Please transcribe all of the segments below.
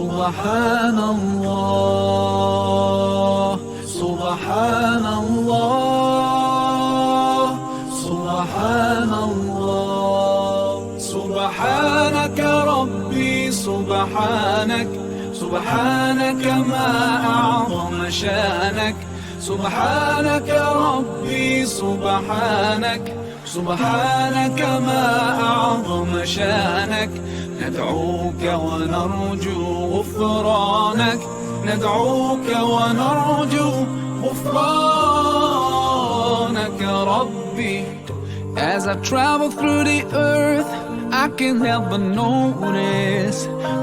سبحان الله سبحان الله سبحان الله سبحانك ربي سبحانك سبحانك ما أعظم شانك سبحانك ربي سبحانك سبحانك ما أعظم شانك ندعوك ونرجو غفرانك ندعوك ونرجو غفرانك ربي. As I travel through the earth, I can't help but notice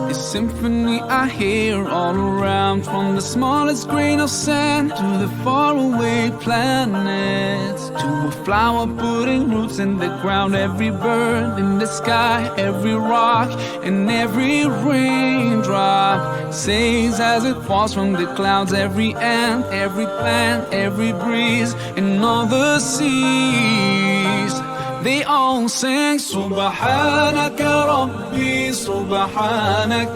the symphony I hear all around, from the smallest grain of sand to the faraway planets, to a flower putting roots in the ground, every bird in the sky, every rock and every raindrop sings as it falls from the clouds, every ant, every plant, every breeze and all the seas. They all sing سبحانك ربي سبحانك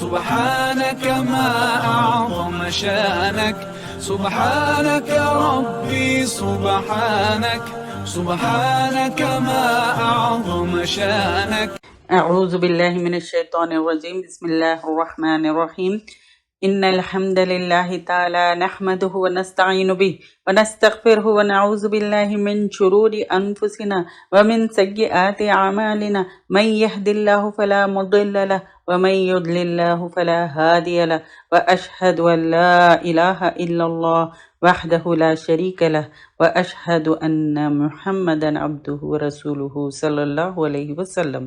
سبحانك ما أعظم شانك سبحانك ربي سبحانك سبحانك ما أعظم شانك. اعوذ باللہ من الشیطان الرجیم. بسم اللہ الرحمن الرحیم. ان الحمد للہ تعالی نحمده ونستعین به ونستغفره ونعوذ باللہ من شرور انفسنا ومن سیئات اعمالنا من يهد الله فلا مضل له ومن يضلل الله فلا هادي له واشهد ان لا اله الا الله وحده لا شريك له واشهد ان محمدا عبده ورسوله صلی اللہ علیہ وسلم.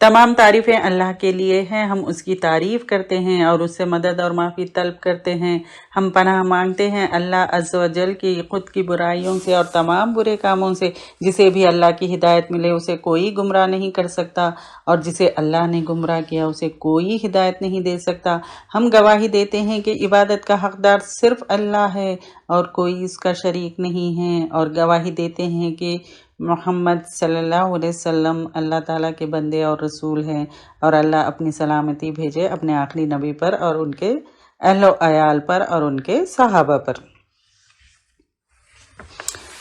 تمام تعریفیں اللہ کے لیے ہیں. ہم اس کی تعریف کرتے ہیں اور اس سے مدد اور معافی طلب کرتے ہیں. ہم پناہ مانگتے ہیں اللہ عز و جل کی خود کی برائیوں سے اور تمام برے کاموں سے. جسے بھی اللہ کی ہدایت ملے اسے کوئی گمراہ نہیں کر سکتا، اور جسے اللہ نے گمراہ کیا اسے کوئی ہدایت نہیں دے سکتا. ہم گواہی دیتے ہیں کہ عبادت کا حقدار صرف اللہ ہے اور کوئی اس کا شریک نہیں ہے، اور گواہی دیتے ہیں کہ محمد صلی اللہ علیہ وسلم اللہ تعالیٰ کے بندے اور رسول ہیں، اور اللہ اپنی سلامتی بھیجے اپنے آخری نبی پر اور ان کے اہل و عیال پر اور ان کے صحابہ پر.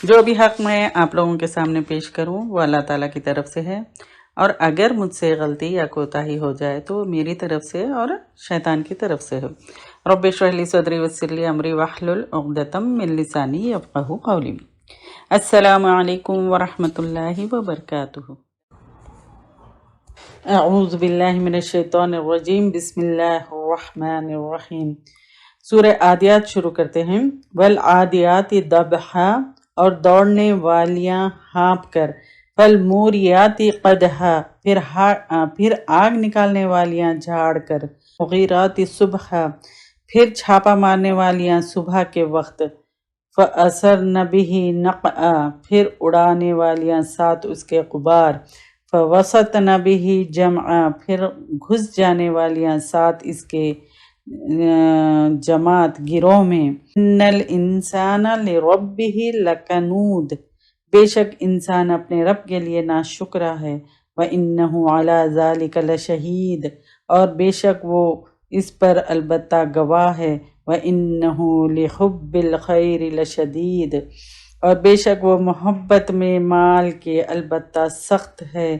جو بھی حق میں آپ لوگوں کے سامنے پیش کروں وہ اللہ تعالیٰ کی طرف سے ہے، اور اگر مجھ سے غلطی یا کوتاہی ہو جائے تو میری طرف سے اور شیطان کی طرف سے ہے. رب اشرح لی صدری ویسر لی امری واحلل عقدۃ من لسانی یفقہوا قولی. السلام علیکم ورحمۃ اللہ وبرکاتہ. اعوذ باللہ من الشیطان الرجیم. بسم اللہ الرحمن الرحیم. سورہ عادیات شروع کرتے ہیں. والعادیات ضبحا، اور دوڑنے والیاں ہانپ کر. فالموریات قدحا، پھر آگ نکالنے والیاں جھاڑ کر. مغیرات صبحا، پھر چھاپا مارنے والیاں صبح کے وقت. فَأَثَرْنَ بِهِ نَقْعًا، پھر اڑانے والیاں ساتھ اس کے غبار. فَوَسَطْنَ بِهِ جَمْعًا، پھر گھس جانے والیاں ساتھ اس کے جماعت گروہ میں. إِنَّ الْإِنسَانَ لِرَبِّهِ لَكَنُودٌ، بے شک انسان اپنے رب کے لیے ناشکرا ہے. وَإِنَّهُ عَلَى ذَلِكَ لَشَهِيدٌ، اور بے شک وہ اس پر البتہ گواہ ہے. وَإِنَّهُ لِحُبِّ الْخَيْرِ لَشَدِيدٌ، اور بے شک وہ محبت میں مال کے البتہ سخت ہے.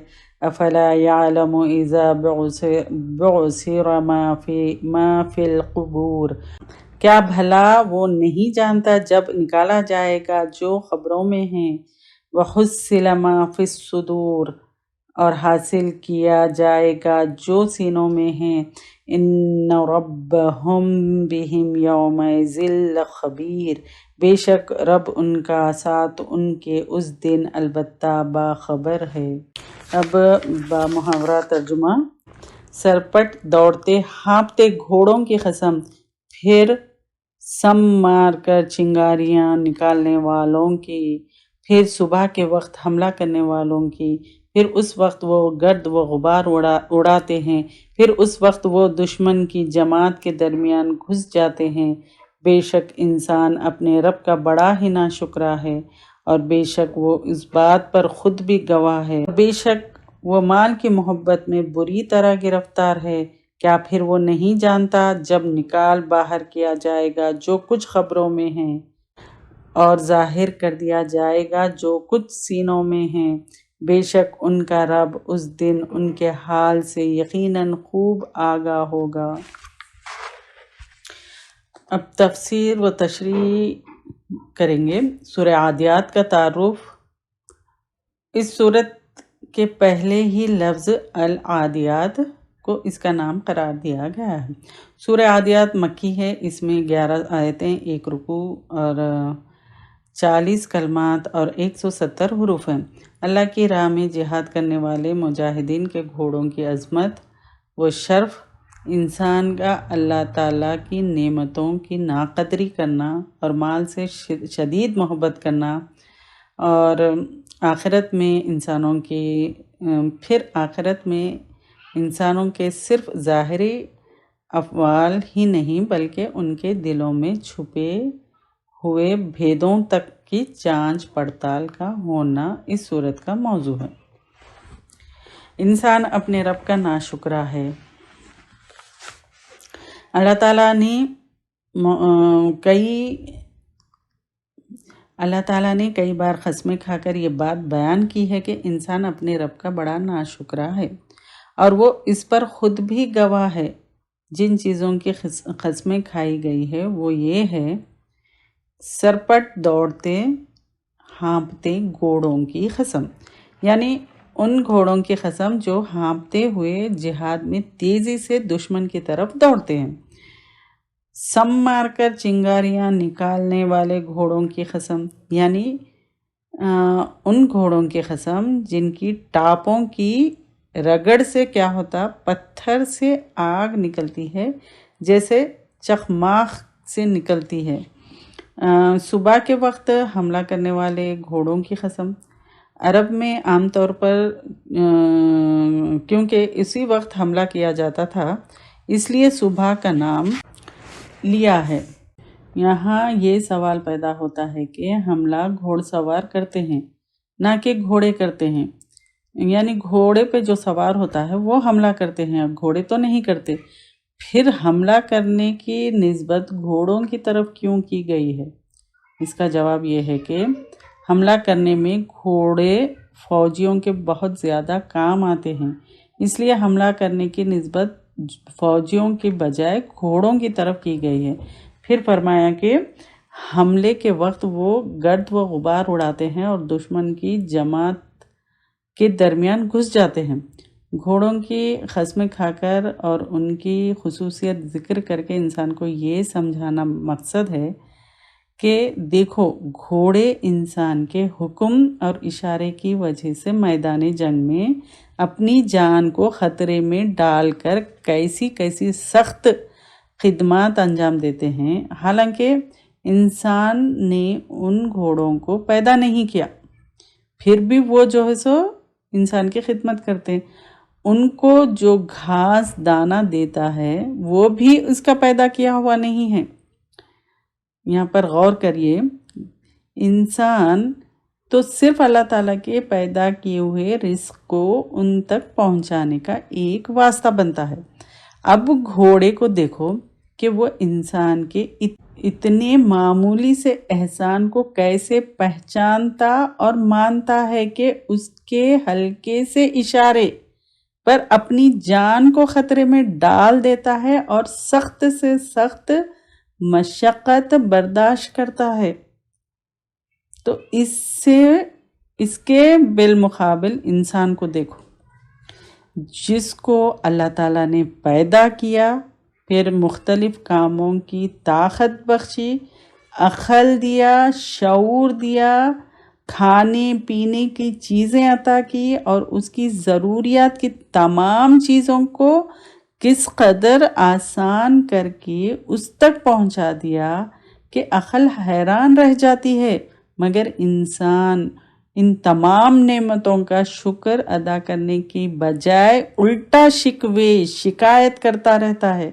افلا يعلم اذا بعثر ما في القبور، کیا بھلا وہ نہیں جانتا جب نکالا جائے گا جو قبروں میں ہیں. وحصل ما في الصدور، اور حاصل کیا جائے گا جو سینوں میں ہیں. ان ربهم بهم یومئذ لخبیر، بے شک رب ان کا ساتھ ان کے اس دن البتہ باخبر ہے. اب با محاورہ ترجمہ. سرپٹ دوڑتے ہانپتے گھوڑوں کی قسم، پھر سم مار کر چنگاریاں نکالنے والوں کی، پھر صبح کے وقت حملہ کرنے والوں کی، پھر اس وقت وہ گرد و غبار اڑاتے ہیں، پھر اس وقت وہ دشمن کی جماعت کے درمیان گھس جاتے ہیں. بے شک انسان اپنے رب کا بڑا ہی ناشکرا ہے، اور بے شک وہ اس بات پر خود بھی گواہ ہے. بے شک وہ مال کی محبت میں بری طرح گرفتار ہے. کیا پھر وہ نہیں جانتا جب نکال باہر کیا جائے گا جو کچھ خبروں میں ہیں اور ظاہر کر دیا جائے گا جو کچھ سینوں میں ہیں، بے شک ان کا رب اس دن ان کے حال سے یقیناً خوب آگاہ ہوگا۔ اب تفسیر و تشریح کریں گے۔ سورہ عادیات کا تعارف۔ اس صورت کے پہلے ہی لفظ العادیات کو اس کا نام قرار دیا گیا ہے۔ سورہ عادیات مکی ہے، اس میں 11 آیتیں، 1 رکوع اور 40 کلمات اور 170 حروف ہیں۔ اللہ کی راہ میں جہاد کرنے والے مجاہدین کے گھوڑوں کی عظمت و شرف، انسان کا اللہ تعالیٰ کی نعمتوں کی ناقدری کرنا اور مال سے شدید محبت کرنا، اور آخرت میں انسانوں کے صرف ظاہری افعال ہی نہیں بلکہ ان کے دلوں میں چھپے ہوئے بھیدوں تک کی جانچ پڑتال کا ہونا اس صورت کا موضوع ہے۔ انسان اپنے رب کا ناشکرا ہے۔ اللہ تعالیٰ نے کئی بار قسمیں کھا کر یہ بات بیان کی ہے کہ انسان اپنے رب کا بڑا ناشکرا ہے، اور وہ اس پر خود بھی گواہ ہے۔ جن چیزوں کی قسمیں کھائی گئی ہے وہ یہ ہے: سرپٹ دوڑتے ہانپتے گھوڑوں کی قسم، یعنی ان گھوڑوں کی قسم جو ہانپتے ہوئے جہاد میں تیزی سے دشمن کی طرف دوڑتے ہیں۔ سم مار کر چنگاریاں نکالنے والے گھوڑوں کی قسم، یعنی ان گھوڑوں کی قسم جن کی ٹاپوں کی رگڑ سے کیا ہوتا، پتھر سے آگ نکلتی ہے جیسے چخماق سے نکلتی ہے۔ صبح کے وقت حملہ کرنے والے گھوڑوں کی قسم، عرب میں عام طور پر کیونکہ اسی وقت حملہ کیا جاتا تھا اس لیے صبح کا نام لیا ہے۔ یہاں یہ سوال پیدا ہوتا ہے کہ حملہ گھوڑ سوار کرتے ہیں نہ کہ گھوڑے کرتے ہیں، یعنی گھوڑے پہ جو سوار ہوتا ہے وہ حملہ کرتے ہیں، اب گھوڑے تو نہیں کرتے، پھر حملہ کرنے کی نسبت گھوڑوں کی طرف کیوں کی گئی ہے؟ اس کا جواب یہ ہے کہ حملہ کرنے میں گھوڑے فوجیوں کے بہت زیادہ کام آتے ہیں، اس لیے حملہ کرنے کی نسبت فوجیوں کی بجائے گھوڑوں کی طرف کی گئی ہے۔ پھر فرمایا کہ حملے کے وقت وہ گرد و غبار اڑاتے ہیں اور دشمن کی جماعت کے درمیان گھس جاتے ہیں۔ گھوڑوں کی قسمیں کھا کر اور ان کی خصوصیت ذکر کر کے انسان کو یہ سمجھانا مقصد ہے کہ دیکھو، گھوڑے انسان کے حکم اور اشارے کی وجہ سے میدان جنگ میں اپنی جان کو خطرے میں ڈال کر کیسی کیسی سخت خدمات انجام دیتے ہیں، حالانکہ انسان نے ان گھوڑوں کو پیدا نہیں کیا، پھر بھی وہ جو ہے سو انسان کی خدمت کرتے ہیں۔ ان کو جو گھاس دانہ دیتا ہے وہ بھی اس کا پیدا کیا ہوا نہیں ہے۔ یہاں پر غور کریے، انسان تو صرف اللہ تعالیٰ کے پیدا کیے ہوئے رزق کو ان تک پہنچانے کا ایک واسطہ بنتا ہے۔ اب گھوڑے کو دیکھو کہ وہ انسان کے اتنے معمولی سے احسان کو کیسے پہچانتا اور مانتا ہے کہ اس کے ہلکے سے اشارے پر اپنی جان کو خطرے میں ڈال دیتا ہے اور سخت سے سخت مشقت برداشت کرتا ہے۔ تو اس کے بالمقابل انسان کو دیکھو، جس کو اللہ تعالیٰ نے پیدا کیا، پھر مختلف کاموں کی طاقت بخشی، عقل دیا، شعور دیا، کھانے پینے کی چیزیں عطا کی اور اس کی ضروریات کی تمام چیزوں کو کس قدر آسان کر کے اس تک پہنچا دیا کہ عقل حیران رہ جاتی ہے، مگر انسان ان تمام نعمتوں کا شکر ادا کرنے کی بجائے الٹا شکایت کرتا رہتا ہے،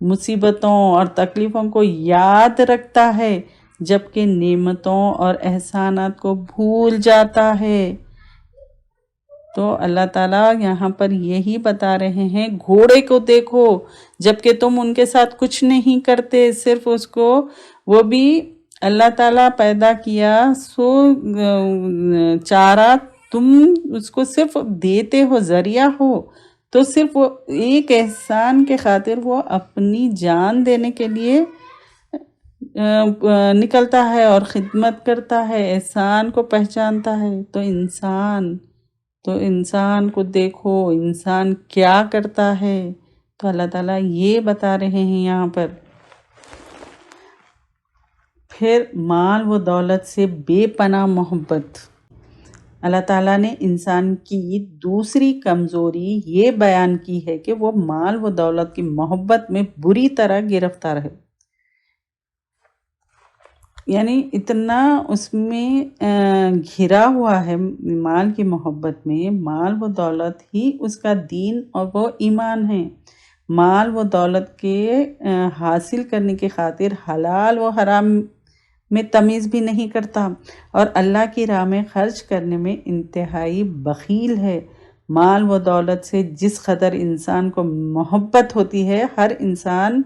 مصیبتوں اور تکلیفوں کو یاد رکھتا ہے جبکہ نعمتوں اور احسانات کو بھول جاتا ہے۔ تو اللہ تعالیٰ یہاں پر یہی بتا رہے ہیں، گھوڑے کو دیکھو جبکہ تم ان کے ساتھ کچھ نہیں کرتے، صرف اس کو، وہ بھی اللہ تعالیٰ پیدا کیا سو چارہ، تم اس کو صرف دیتے ہو، ذریعہ ہو، تو صرف وہ ایک احسان کے خاطر وہ اپنی جان دینے کے لیے نکلتا ہے اور خدمت کرتا ہے، احسان کو پہچانتا ہے۔ تو انسان کو دیکھو، انسان کیا کرتا ہے، تو اللہ تعالیٰ یہ بتا رہے ہیں یہاں پر۔ پھر مال و دولت سے بے پناہ محبت، اللہ تعالیٰ نے انسان کی دوسری کمزوری یہ بیان کی ہے کہ وہ مال و دولت کی محبت میں بری طرح گرفتار ہے، یعنی اتنا اس میں گھرا ہوا ہے مال کی محبت میں، مال و دولت ہی اس کا دین اور وہ ایمان ہے۔ مال و دولت کے حاصل کرنے کی خاطر حلال و حرام میں تمیز بھی نہیں کرتا، اور اللہ کی راہ میں خرچ کرنے میں انتہائی بخیل ہے۔ مال و دولت سے جس قدر انسان کو محبت ہوتی ہے، ہر انسان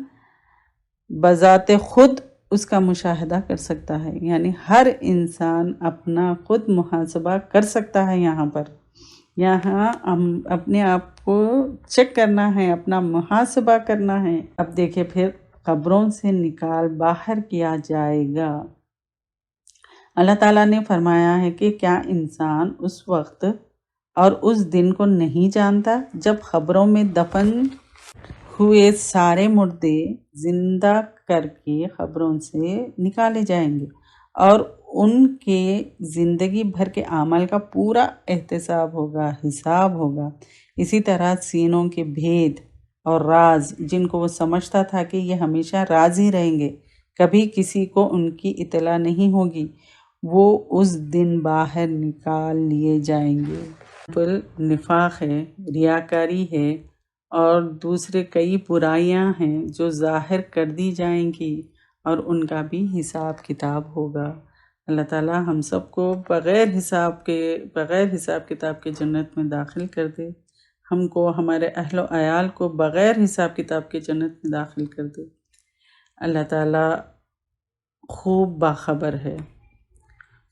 بذات خود اس کا مشاہدہ کر سکتا ہے، یعنی ہر انسان اپنا خود محاسبہ کر سکتا ہے۔ یہاں ہم اپنے آپ کو چیک کرنا ہے، اپنا محاسبہ کرنا ہے۔ اب دیکھیں، پھر قبروں سے نکال باہر کیا جائے گا۔ اللہ تعالیٰ نے فرمایا ہے کہ کیا انسان اس وقت اور اس دن کو نہیں جانتا جب قبروں میں دفن ہوئے سارے مردے زندہ کر کے قبروں سے نکالے جائیں گے اور ان کے زندگی بھر کے عمل کا پورا احتساب ہوگا، حساب ہوگا۔ اسی طرح سینوں کے بھید اور راز جن کو وہ سمجھتا تھا کہ یہ ہمیشہ راز ہی رہیں گے، کبھی کسی کو ان کی اطلاع نہیں ہوگی، وہ اس دن باہر نکال لیے جائیں گے۔ نفاق ہے، ریاکاری ہے اور دوسرے کئی برائیاں ہیں جو ظاہر کر دی جائیں گی، اور ان کا بھی حساب کتاب ہوگا۔ اللہ تعالیٰ ہم سب کو بغیر حساب کتاب کے جنت میں داخل کر دے، ہم کو، ہمارے اہل و عیال کو بغیر حساب کتاب کے جنت میں داخل کر دے۔ اللہ تعالیٰ خوب باخبر ہے۔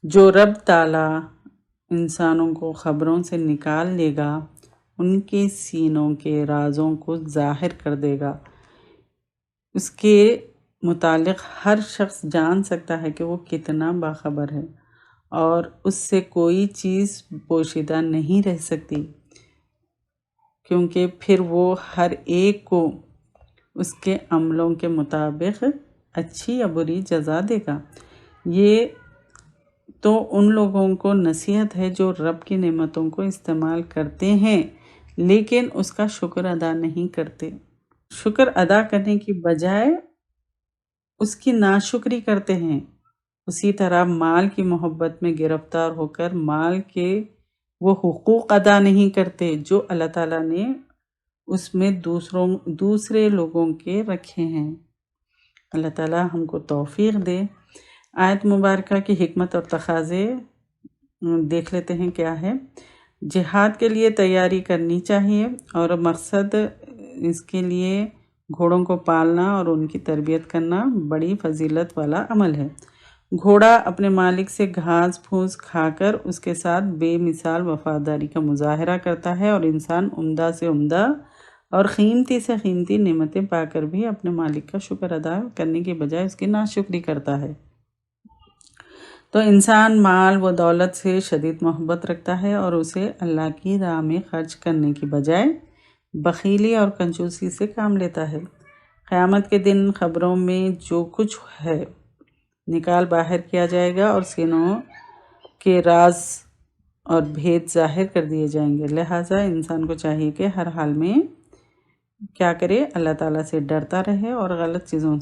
جو رب تعالیٰ انسانوں کو خبروں سے نکال لے گا، ان کے سینوں کے رازوں کو ظاہر کر دے گا۔ اس کے متعلق ہر شخص جان سکتا ہے کہ وہ کتنا باخبر ہے، اور اس سے کوئی چیز پوشیدہ نہیں رہ سکتی، کیونکہ پھر وہ ہر ایک کو اس کے عملوں کے مطابق اچھی یا بری جزا دے گا۔ یہ تو ان لوگوں کو نصیحت ہے جو رب کی نعمتوں کو استعمال کرتے ہیں لیکن اس کا شکر ادا نہیں کرتے، شکر ادا کرنے کی بجائے اس کی ناشکری کرتے ہیں۔ اسی طرح مال کی محبت میں گرفتار ہو کر مال کے وہ حقوق ادا نہیں کرتے جو اللہ تعالیٰ نے اس میں دوسرے لوگوں کے رکھے ہیں۔ اللہ تعالیٰ ہم کو توفیق دے۔ آیت مبارکہ کی حکمت اور تقاضے دیکھ لیتے ہیں کیا ہے۔ جہاد کے لیے تیاری کرنی چاہیے، اور مقصد اس کے لیے گھوڑوں کو پالنا اور ان کی تربیت کرنا بڑی فضیلت والا عمل ہے۔ گھوڑا اپنے مالک سے گھاس پھوس کھا کر اس کے ساتھ بے مثال وفاداری کا مظاہرہ کرتا ہے، اور انسان عمدہ سے عمدہ اور قیمتی سے قیمتی نعمتیں پا کر بھی اپنے مالک کا شکر ادا کرنے کے بجائے اس کی ناشکری کرتا ہے۔ تو انسان مال و دولت سے شدید محبت رکھتا ہے اور اسے اللہ کی راہ میں خرچ کرنے کی بجائے بخیلی اور کنجوسی سے کام لیتا ہے۔ قیامت کے دن خبروں میں جو کچھ ہے نکال باہر کیا جائے گا، اور سینوں کے راز اور بھید ظاہر کر دیے جائیں گے۔ لہٰذا انسان کو چاہیے کہ ہر حال میں کیا کرے، اللہ تعالیٰ سے ڈرتا رہے اور غلط چیزوں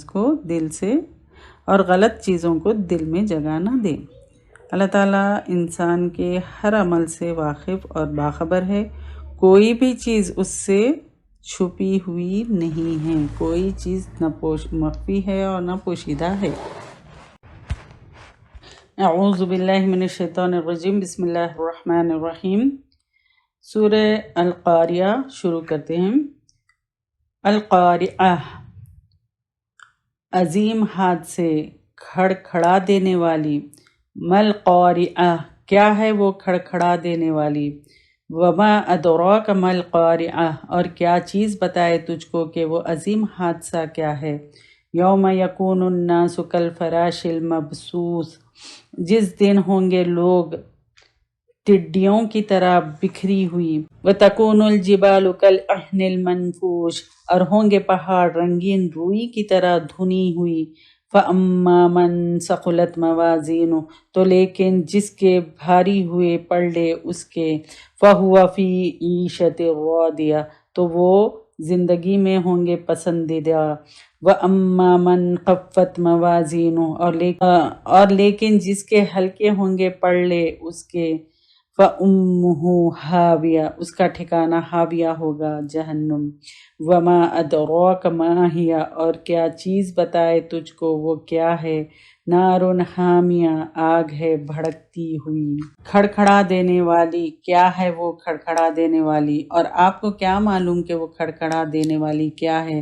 کو دل میں جگہ نہ دے۔ اللہ تعالیٰ انسان کے ہر عمل سے واقف اور باخبر ہے، کوئی بھی چیز اس سے چھپی ہوئی نہیں ہے، کوئی چیز نہ مخفی ہے اور نہ پوشیدہ ہے۔ اعوذ باللہ من الشیطان الرجیم، بسم اللہ الرحمن الرحیم۔ سورہ القاریہ شروع کرتے ہیں۔ القاریہ، عظیم حادثے، کھڑکھڑا دینے والی۔ مل قاریہ، کیا ہے وہ کھڑکھڑا دینے والی۔ وما ادراک مل قاریہ، اور کیا چیز بتائے تجھ کو کہ وہ عظیم حادثہ کیا ہے۔ یوم یکون الناس کالفراش المبثوث، جس دن ہوں گے لوگ ٹڈیوں کی طرح بکھری ہوئی۔ وتکون الجبال کالعہن المنفوش، اور ہوں گے پہاڑ رنگین روئی کی طرح دھنی ہوئی۔ فاما من ثقلت موازینہ، تو لیکن جس کے بھاری ہوئے پلڑے اس کے، فہو فی عیشۃ راضیہ، تو وہ زندگی میں ہوں گے پسندیدہ۔ واما من خفت موازینہ، اور لیکن جس کے ہلکے ہوں گے پلڑے اس کے، فَأُمُّهُ ہاویہ، اس کا ٹھکانہ ہاویہ ہوگا، جہنم۔ وما ادراک ما ہی، اور کیا چیز بتائے تجھ کو وہ کیا ہے۔ نار حامیہ، آگ ہے بھڑکتی ہوئی، کھڑکھڑا دینے والی۔ کیا ہے وہ کھڑکھڑا دینے والی، اور آپ کو کیا معلوم کہ وہ کھڑکھڑا دینے والی کیا ہے۔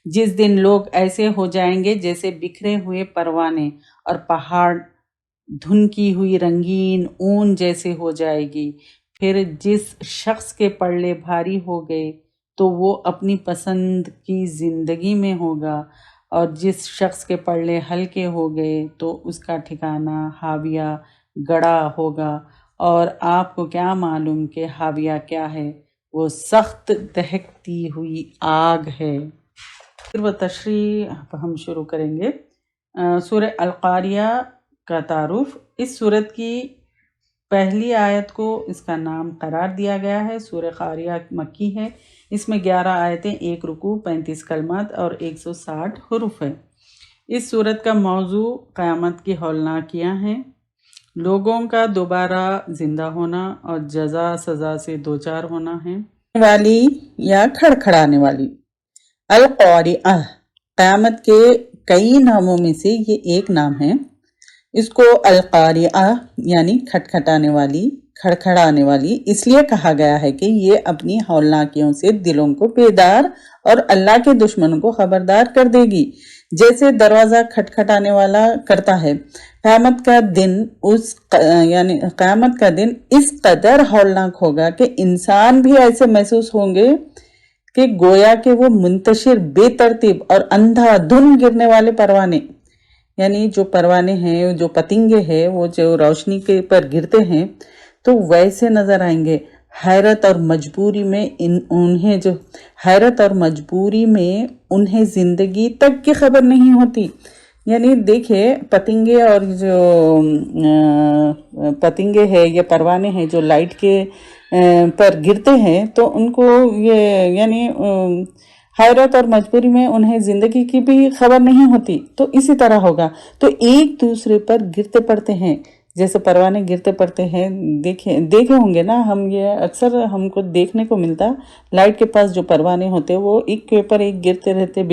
جس دن لوگ ایسے ہو جائیں گے جیسے بکھرے ہوئے پروانے، اور پہاڑ دھنکی ہوئی رنگین اون جیسے ہو جائے گی۔ پھر جس شخص کے پلڑے بھاری ہو گئے تو وہ اپنی پسند کی زندگی میں ہوگا، اور جس شخص کے پلڑے ہلکے ہو گئے تو اس کا ٹھکانہ ہاویہ، گڑا ہوگا۔ اور آپ کو کیا معلوم کہ ہاویہ کیا ہے، وہ سخت دہکتی ہوئی آگ ہے۔ پھر وہ تشریح ہم شروع کریں گے۔ سورہ القاریہ کا تعارف۔ اس سورت کی پہلی آیت کو اس کا نام قرار دیا گیا ہے۔ سورہ قاریہ مکی ہے، اس میں 11 آیتیں، 1 رکوع، 35 کلمات اور 160 حروف ہے۔ اس سورت کا موضوع قیامت کی ہولناکیاں ہیں، لوگوں کا دوبارہ زندہ ہونا اور جزا سزا سے دوچار ہونا ہے۔ والی یا کھڑکھڑانے والی۔ القاریہ، قیامت کے کئی ناموں میں سے یہ ایک نام ہے۔ اس کو القاریہ یعنی کھٹکھٹانے والی، کھڑکھڑانے والی اس لیے کہا گیا ہے کہ یہ اپنی ہولناکیوں سے دلوں کو بیدار اور اللہ کے دشمنوں کو خبردار کر دے گی، جیسے دروازہ کھٹکھٹانے والا کرتا ہے۔ قیامت کا دن اس قدر ہولناک ہوگا کہ انسان بھی ایسے محسوس ہوں گے کہ گویا کہ وہ منتشر، بے ترتیب اور اندھا دھند گرنے والے پروانے، یعنی جو پروانے ہیں، جو پتنگے ہیں، وہ جو روشنی کے پر گرتے ہیں تو ویسے نظر آئیں گے۔ حیرت اور مجبوری میں انہیں زندگی تک کی خبر نہیں ہوتی۔ یعنی دیکھیں، پتنگے اور جو پتنگے ہیں یا پروانے ہیں جو لائٹ کے پر گرتے ہیں تو ان کو یہ یعنی حیرت اور مجبوری میں انہیں زندگی کی بھی خبر نہیں ہوتی۔ تو اسی طرح ہوگا، تو ایک دوسرے پر گرتے پڑتے ہیں جیسے پروانے گرتے پڑتے ہیں۔ دیکھے ہوں گے نا ہم، یہ اکثر ہم کو دیکھنے کو ملتا، لائٹ کے پاس جو پروانے ہوتے وہ ایک کے اوپر ایک گرتے رہتے،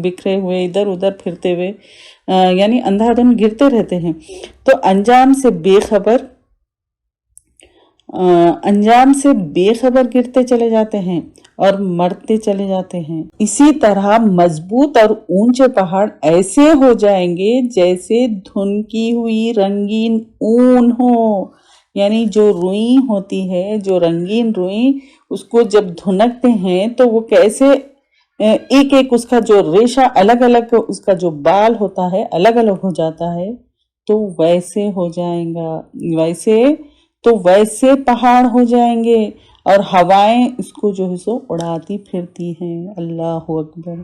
بکھرے ہوئے، ادھر ادھر پھرتے ہوئے، یعنی اندھا دھند گرتے رہتے ہیں۔ تو انجام سے بے خبر گرتے چلے جاتے ہیں اور مرتے چلے جاتے ہیں۔ اسی طرح مضبوط اور اونچے پہاڑ ایسے ہو جائیں گے جیسے دھنکی ہوئی رنگین اون ہو، یعنی جو روئی ہوتی ہے، جو رنگین روئی، اس کو جب دھنکتے ہیں تو وہ کیسے ایک ایک اس کا جو ریشہ الگ الگ، اس کا جو بال ہوتا ہے الگ الگ ہو جاتا ہے، تو ویسے ہو جائیں گا، ویسے پہاڑ ہو جائیں گے، اور ہوائیں اس کو جو ہے سو اڑاتی پھرتی ہیں۔ اللہ اکبر۔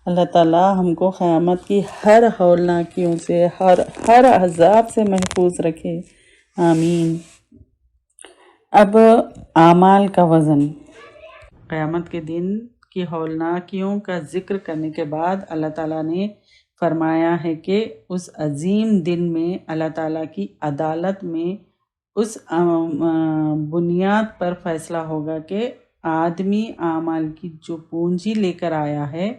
اللہ تعالیٰ ہم کو قیامت کی ہر ہولناکیوں سے، ہر عذاب سے محفوظ رکھے، آمین۔ اب اعمال کا وزن۔ قیامت کے دن کی ہولناکیوں کا ذکر کرنے کے بعد اللہ تعالیٰ نے فرمایا ہے کہ اس عظیم دن میں اللہ تعالیٰ کی عدالت میں اس بنیاد پر فیصلہ ہوگا کہ آدمی اعمال کی جو پونجی لے کر آیا ہے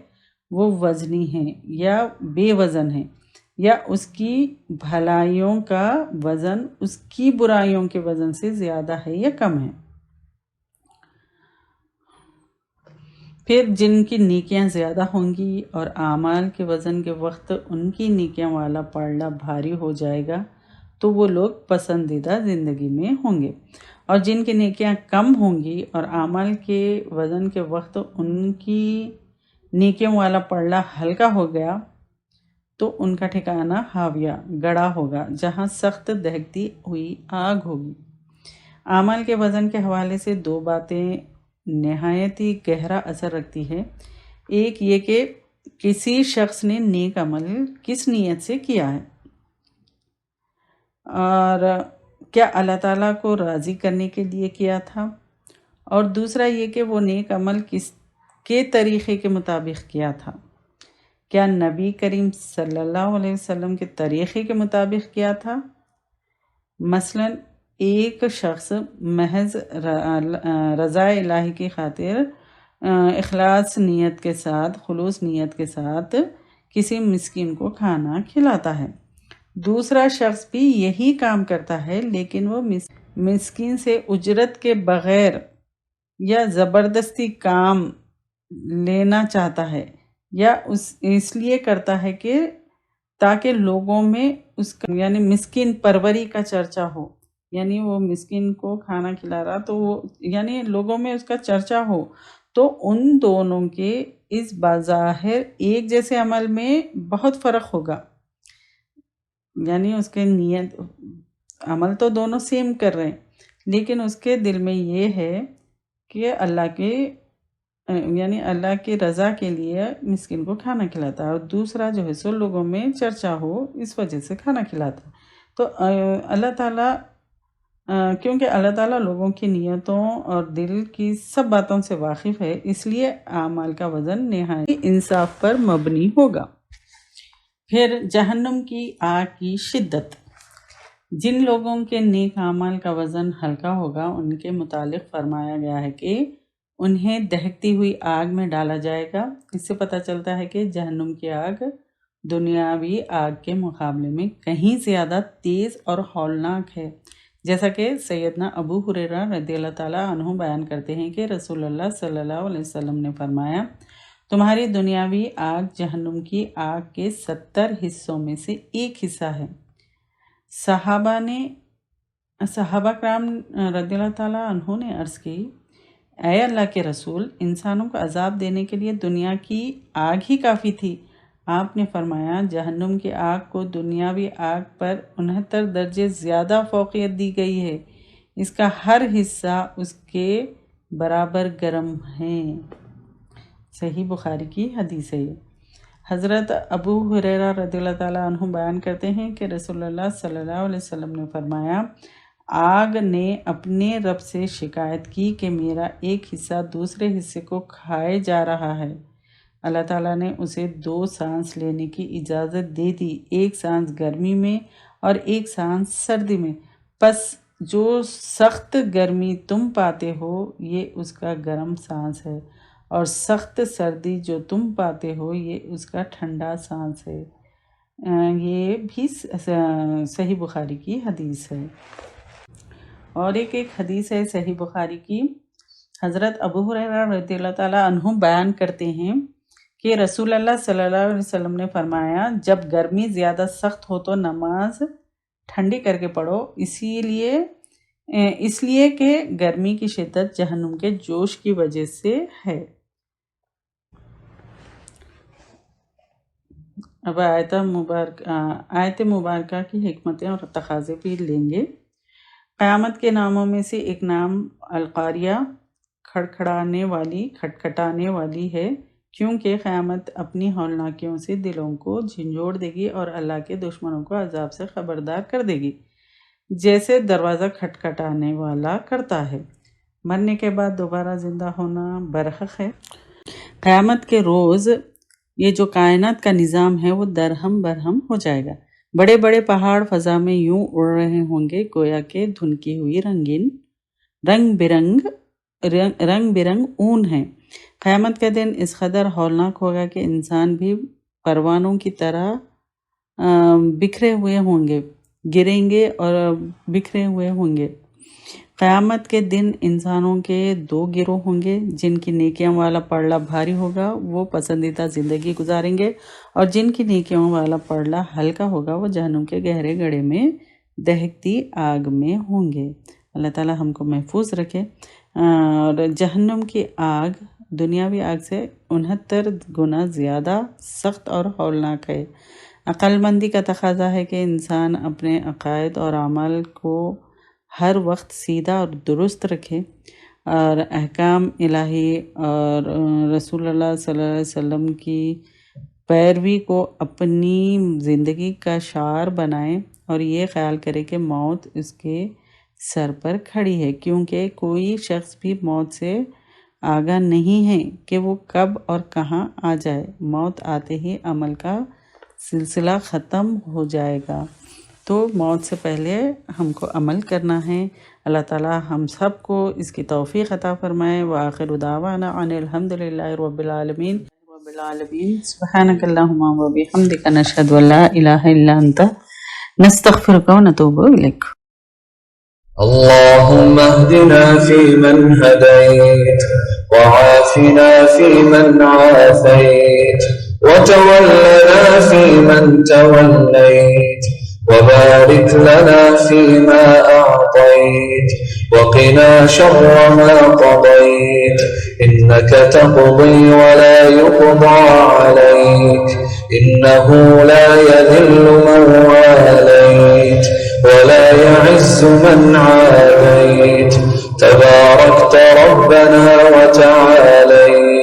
وہ وزنی ہے یا بے وزن ہے، یا اس کی بھلائیوں کا وزن اس کی برائیوں کے وزن سے زیادہ ہے یا کم ہے۔ پھر جن کی نیکیاں زیادہ ہوں گی اور اعمال کے وزن کے وقت ان کی نیکیاں والا پلڑا بھاری ہو جائے گا تو وہ لوگ پسندیدہ زندگی میں ہوں گے، اور جن کی نیکیاں کم ہوں گی اور اعمال کے وزن کے وقت ان کی نیکیوں والا پلڑا ہلکا ہو گیا تو ان کا ٹھکانہ ہاویہ گڑھا ہوگا، جہاں سخت دہکتی ہوئی آگ ہوگی۔ اعمال کے وزن کے حوالے سے دو باتیں نہایت ہی گہرا اثر رکھتی ہے۔ ایک یہ کہ کسی شخص نے نیک عمل کس نیت سے کیا ہے، اور کیا اللہ تعالیٰ کو راضی کرنے کے لیے کیا تھا، اور دوسرا یہ کہ وہ نیک عمل کس کے طریقے کے مطابق کیا تھا، کیا نبی کریم صلی اللہ علیہ وسلم کے طریقے کے مطابق کیا تھا۔ مثلا ایک شخص محض رضا الہی کی خاطر اخلاص نیت کے ساتھ، خلوص نیت کے ساتھ کسی مسکین کو کھانا کھلاتا ہے، دوسرا شخص بھی یہی کام کرتا ہے لیکن وہ مسکین سے اجرت کے بغیر یا زبردستی کام لینا چاہتا ہے، یا اس لیے کرتا ہے کہ تاکہ لوگوں میں اس کا یعنی مسکین پروری کا چرچا ہو، یعنی وہ مسکین کو کھانا کھلا رہا تو وہ یعنی لوگوں میں اس کا چرچا ہو، تو ان دونوں کے اس بظاہر ایک جیسے عمل میں بہت فرق ہوگا، یعنی اس کے نیت عمل تو دونوں سیم کر رہے ہیں لیکن اس کے دل میں یہ ہے کہ اللہ کی رضا کے لیے مسکین کو کھانا کھلاتا ہے، اور دوسرا جو ہے سو لوگوں میں چرچا ہو اس وجہ سے کھانا کھلاتا ہے۔ تو اللہ تعالیٰ کیونکہ اللہ تعالیٰ لوگوں کی نیتوں اور دل کی سب باتوں سے واقف ہے، اس لیے اعمال کا وزن نہایت انصاف پر مبنی ہوگا۔ پھر جہنم کی آگ کی شدت۔ جن لوگوں کے نیک اعمال کا وزن ہلکا ہوگا ان کے متعلق فرمایا گیا ہے کہ انہیں دہکتی ہوئی آگ میں ڈالا جائے گا۔ اس سے پتہ چلتا ہے کہ جہنم کی آگ دنیاوی آگ کے مقابلے میں کہیں زیادہ تیز اور ہولناک ہے، جیسا کہ سیدنا ابو ہریرہ رضی اللہ تعالیٰ عنہ بیان کرتے ہیں کہ رسول اللہ صلی اللہ علیہ وسلم نے فرمایا، تمہاری دنیاوی آگ جہنم کی آگ کے 70 حصوں میں سے ایک حصہ ہے۔ صحابہ کرام رضی اللہ تعالیٰ عنہ نے عرض کی، اے اللہ کے رسول، انسانوں کو عذاب دینے کے لیے دنیا کی آگ ہی کافی تھی۔ آپ نے فرمایا، جہنم کی آگ کو دنیاوی آگ پر 69 درجے زیادہ فوقیت دی گئی ہے، اس کا ہر حصہ اس کے برابر گرم ہے۔ صحیح بخاری کی حدیث ہے۔ حضرت ابو ہریرہ رضی اللہ تعالیٰ عنہ بیان کرتے ہیں کہ رسول اللہ صلی اللہ علیہ وسلم نے فرمایا، آگ نے اپنے رب سے شکایت کی کہ میرا ایک حصہ دوسرے حصے کو کھائے جا رہا ہے۔ اللہ تعالیٰ نے اسے 2 سانس لینے کی اجازت دے دی، ایک سانس گرمی میں اور ایک سانس سردی میں، پس جو سخت گرمی تم پاتے ہو یہ اس کا گرم سانس ہے، اور سخت سردی جو تم پاتے ہو یہ اس کا ٹھنڈا سانس ہے۔ یہ بھی صحیح بخاری کی حدیث ہے۔ اور ایک حدیث ہے صحیح بخاری کی، حضرت ابو ہریرہ رضی اللہ تعالیٰ عنہ بیان کرتے ہیں کہ رسول اللہ صلی اللہ علیہ وسلم نے فرمایا، جب گرمی زیادہ سخت ہو تو نماز ٹھنڈی کر کے پڑھو، اس لیے کہ گرمی کی شدت جہنم کے جوش کی وجہ سے ہے۔ اب آیت مبارکہ کی حکمتیں اور تقاضے بھی لیں گے۔ قیامت کے ناموں میں سے ایک نام القاریہ، کھٹکھٹانے والی ہے، کیونکہ قیامت اپنی ہولناکیوں سے دلوں کو جھنجھوڑ دے گی اور اللہ کے دشمنوں کو عذاب سے خبردار کر دے گی، جیسے دروازہ کھٹکھٹانے والا کرتا ہے۔ مرنے کے بعد دوبارہ زندہ ہونا برحق ہے۔ قیامت کے روز یہ جو کائنات کا نظام ہے وہ درہم برہم ہو جائے گا۔ بڑے بڑے پہاڑ فضا میں یوں اڑ رہے ہوں گے گویا کہ دھنکی ہوئی رنگ برنگ اون ہے۔ قیامت کا دن اس قدر ہولناک ہوگا کہ انسان بھی پروانوں کی طرح بکھرے ہوئے ہوں گے، گریں گے اور بکھرے ہوئے ہوں گے۔ قیامت کے دن انسانوں کے دو گروہ ہوں گے، جن کی نیکیوں والا پڑلا بھاری ہوگا وہ پسندیدہ زندگی گزاریں گے، اور جن کی نیکیوں والا پڑلا ہلکا ہوگا وہ جہنم کے گہرے گڑھے میں دہکتی آگ میں ہوں گے۔ اللہ تعالیٰ ہم کو محفوظ رکھے۔ اور جہنم کی آگ دنیاوی آگ سے 69 گنا زیادہ سخت اور ہولناک ہے۔ عقل مندی کا تقاضا ہے کہ انسان اپنے عقائد اور اعمال کو ہر وقت سیدھا اور درست رکھے، اور احکام الہی اور رسول اللہ صلی اللہ علیہ وسلم کی پیروی کو اپنی زندگی کا شعار بنائے، اور یہ خیال کرے کہ موت اس کے سر پر کھڑی ہے، کیونکہ کوئی شخص بھی موت سے آگاہ نہیں ہے کہ وہ کب اور کہاں آ جائے۔ موت آتے ہی عمل کا سلسلہ ختم ہو جائے گا، تو موت سے پہلے ہم کو عمل کرنا ہے۔ اللہ تعالیٰ ہم سب کو اس کی توفیق عطا فرمائے۔ وآخر دعوانا ان الحمد للہ رب العالمین سبحانک اللہم و بحمدک نشہد ان لا الہ الا انت نستغفرک و نتوب الیک۔ اللهم اهدنا فيمن هديت وعافنا فيمن عافيت وتولنا فيمن توليت وبارك لنا فيما أعطيت وقنا شر ما قضيت إنك تقضي ولا يقضى عليك إنه لا يذل من واليت ولا يعز من عاديت تباركت ربنا وتعاليت